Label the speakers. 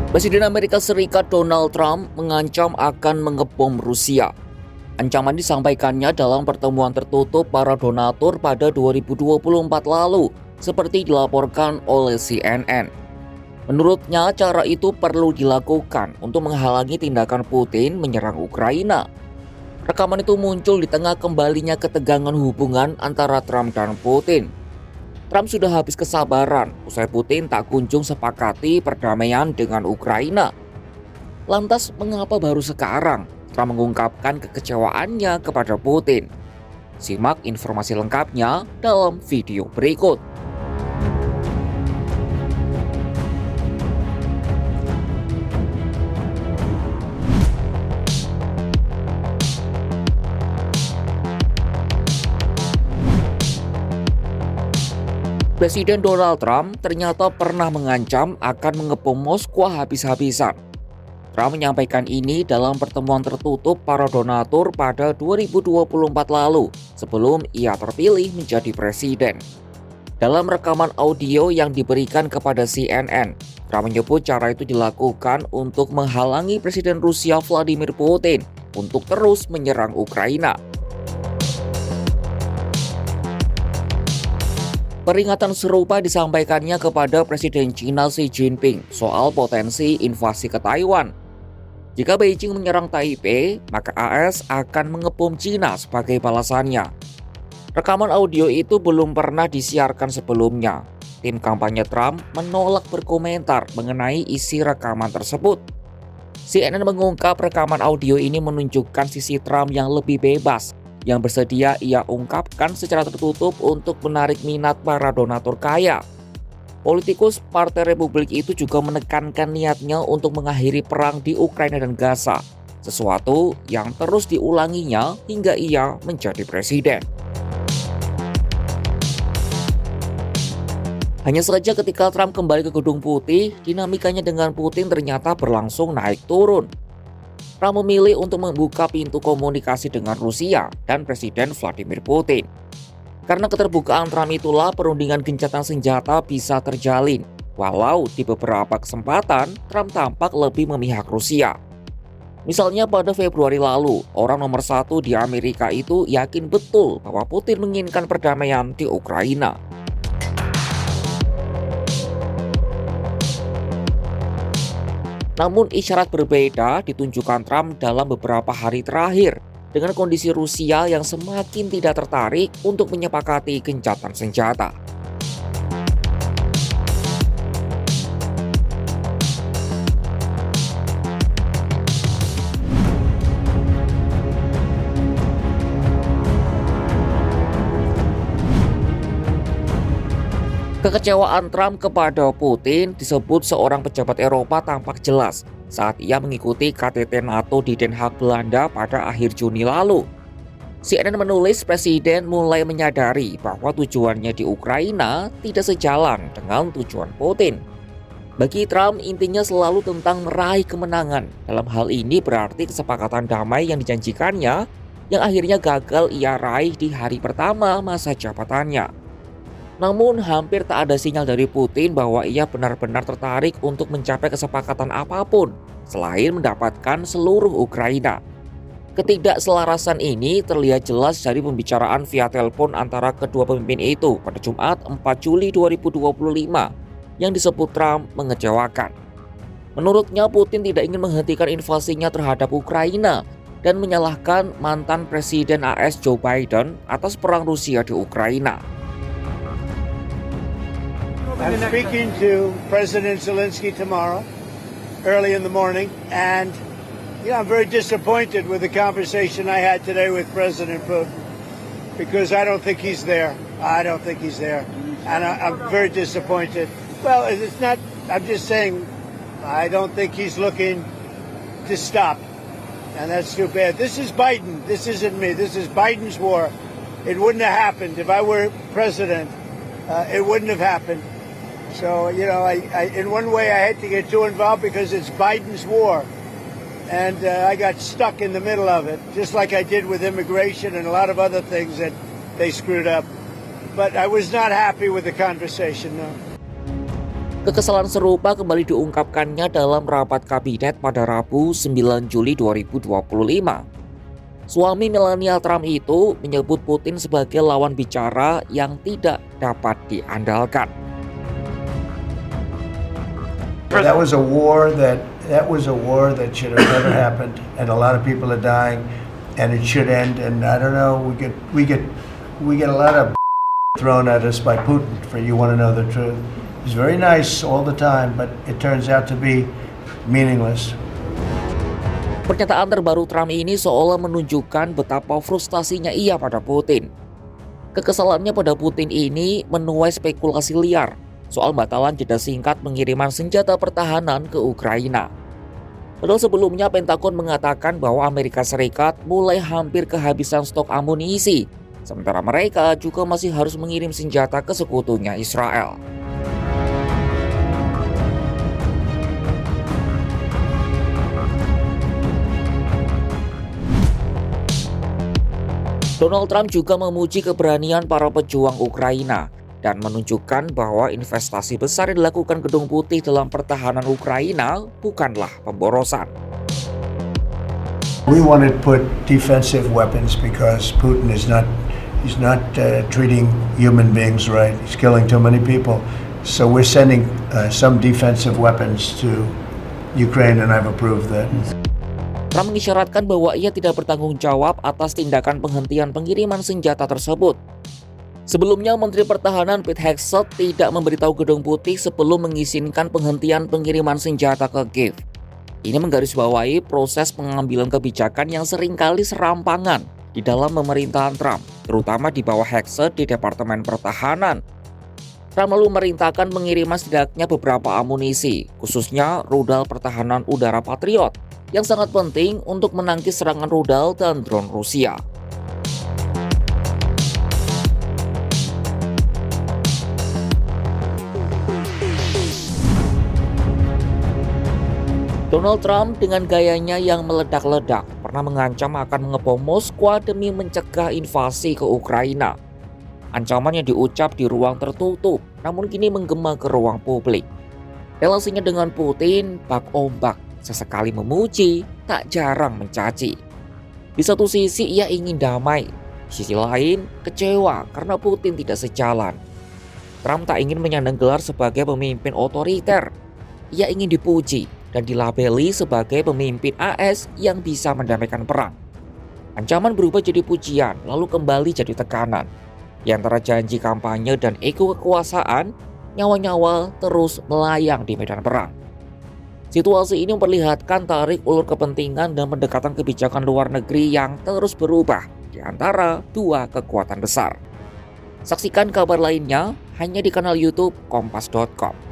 Speaker 1: Presiden Amerika Serikat Donald Trump mengancam akan mengebom Rusia. Ancaman disampaikannya dalam pertemuan tertutup para donatur pada 2024 lalu, seperti dilaporkan oleh CNN. Menurutnya, cara itu perlu dilakukan untuk menghalangi tindakan Putin menyerang Ukraina. Rekaman itu muncul di tengah kembalinya ketegangan hubungan antara Trump dan Putin. Trump sudah habis kesabaran usai Putin tak kunjung sepakati perdamaian dengan Ukraina. Lantas mengapa baru sekarang Trump mengungkapkan kekecewaannya kepada Putin? Simak informasi lengkapnya dalam video berikut. Presiden Donald Trump ternyata pernah mengancam akan mengepung Moskwa habis-habisan. Trump menyampaikan ini dalam pertemuan tertutup para donatur pada 2024 lalu sebelum ia terpilih menjadi presiden. Dalam rekaman audio yang diberikan kepada CNN, Trump menyebut cara itu dilakukan untuk menghalangi Presiden Rusia Vladimir Putin untuk terus menyerang Ukraina. Peringatan serupa disampaikannya kepada Presiden China Xi Jinping soal potensi invasi ke Taiwan. Jika Beijing menyerang Taipei, maka AS akan mengepung China sebagai balasannya. Rekaman audio itu belum pernah disiarkan sebelumnya. Tim kampanye Trump menolak berkomentar mengenai isi rekaman tersebut. CNN mengungkap rekaman audio ini menunjukkan sisi Trump yang lebih bebas, yang bersedia ia ungkapkan secara tertutup untuk menarik minat para donatur kaya. Politikus Partai Republik itu juga menekankan niatnya untuk mengakhiri perang di Ukraina dan Gaza, sesuatu yang terus diulanginya hingga ia menjadi presiden. Hanya saja ketika Trump kembali ke Gedung Putih, dinamikanya dengan Putin ternyata berlangsung naik turun. Trump memilih untuk membuka pintu komunikasi dengan Rusia dan Presiden Vladimir Putin. Karena keterbukaan Trump itulah perundingan gencatan senjata bisa terjalin, walau di beberapa kesempatan Trump tampak lebih memihak Rusia. Misalnya pada Februari lalu, orang nomor satu di Amerika itu yakin betul bahwa Putin menginginkan perdamaian di Ukraina. Namun isyarat berbeda ditunjukkan Trump dalam beberapa hari terakhir dengan kondisi Rusia yang semakin tidak tertarik untuk menyepakati gencatan senjata. Kekecewaan Trump kepada Putin disebut seorang pejabat Eropa tampak jelas saat ia mengikuti KTT NATO di Den Haag, Belanda pada akhir Juni lalu. CNN menulis Presiden mulai menyadari bahwa tujuannya di Ukraina tidak sejalan dengan tujuan Putin. Bagi Trump, intinya selalu tentang meraih kemenangan. Dalam hal ini berarti kesepakatan damai yang dijanjikannya yang akhirnya gagal ia raih di hari pertama masa jabatannya. Namun hampir tak ada sinyal dari Putin bahwa ia benar-benar tertarik untuk mencapai kesepakatan apapun selain mendapatkan seluruh Ukraina. Ketidakselarasan ini terlihat jelas dari pembicaraan via telepon antara kedua pemimpin itu pada Jumat 4 Juli 2025 yang disebut Trump mengecewakan. Menurutnya Putin tidak ingin menghentikan invasinya terhadap Ukraina dan menyalahkan mantan Presiden AS Joe Biden atas perang Rusia di Ukraina.
Speaker 2: I'm speaking to President Zelensky tomorrow, early in the morning, and I'm very disappointed with the conversation I had today with President Putin, because I don't think he's there. And I'm very disappointed. Well, it's not, I'm just saying, I don't think he's looking to stop, and that's too bad. This is Biden. This isn't me. This is Biden's war. It wouldn't have happened if I were president. It wouldn't have happened. So, I in one way I had to get too involved because it's Biden's war. And I got stuck in the middle of it, just like I did with immigration and a lot of other things that they screwed up. But I was not happy with the conversation, no.
Speaker 1: Kekesalan serupa kembali diungkapkannya dalam rapat kabinet pada Rabu 9 Juli 2025. Suami milenial Trump itu menyebut Putin sebagai lawan bicara yang tidak dapat diandalkan.
Speaker 3: That was a war that should have never happened, and a lot of people are dying, and it should end. And I don't know, we get a lot of thrown at us by Putin for you want to know the truth. He's very nice all the time, but it turns out to be meaningless.
Speaker 1: Pernyataan terbaru Trump ini seolah menunjukkan betapa frustasinya ia pada Putin. Kekesalannya pada Putin ini menuai spekulasi liar soal batalan jeda singkat pengiriman senjata pertahanan ke Ukraina. Padahal sebelumnya Pentagon mengatakan bahwa Amerika Serikat mulai hampir kehabisan stok amunisi, sementara mereka juga masih harus mengirim senjata ke sekutunya Israel. Donald Trump juga memuji keberanian para pejuang Ukraina dan menunjukkan bahwa investasi besar yang dilakukan Gedung Putih dalam pertahanan Ukraina bukanlah pemborosan.
Speaker 3: We want to put defensive weapons because Putin is not treating human beings right. He's killing too many people. So we're sending some defensive weapons to Ukraine, and I've approved that.
Speaker 1: Trump mengisyaratkan bahwa ia tidak bertanggung jawab atas tindakan penghentian pengiriman senjata tersebut. Sebelumnya, Menteri Pertahanan Pete Hegseth tidak memberitahu Gedung Putih sebelum mengizinkan penghentian pengiriman senjata ke Kiev. Ini menggarisbawahi proses pengambilan kebijakan yang seringkali serampangan di dalam pemerintahan Trump, terutama di bawah Hegseth di Departemen Pertahanan. Trump lalu memerintahkan pengiriman setidaknya beberapa amunisi, khususnya rudal pertahanan udara Patriot, yang sangat penting untuk menangkis serangan rudal dan drone Rusia. Donald Trump dengan gayanya yang meledak-ledak pernah mengancam akan mengebom Moskwa demi mencegah invasi ke Ukraina. Ancaman yang diucap di ruang tertutup, namun kini menggema ke ruang publik. Relasinya dengan Putin bak ombak, sesekali memuji, tak jarang mencaci. Di satu sisi ia ingin damai, di sisi lain kecewa karena Putin tidak sejalan. Trump tak ingin menyandang gelar sebagai pemimpin otoriter. Ia ingin dipuji dan dilabeli sebagai pemimpin AS yang bisa mendamaikan perang. Ancaman berubah jadi pujian, lalu kembali jadi tekanan. Di antara janji kampanye dan ego kekuasaan, nyawa-nyawa terus melayang di medan perang. Situasi ini memperlihatkan tarik ulur kepentingan dan pendekatan kebijakan luar negeri yang terus berubah di antara dua kekuatan besar. Saksikan kabar lainnya hanya di kanal YouTube Kompas.com.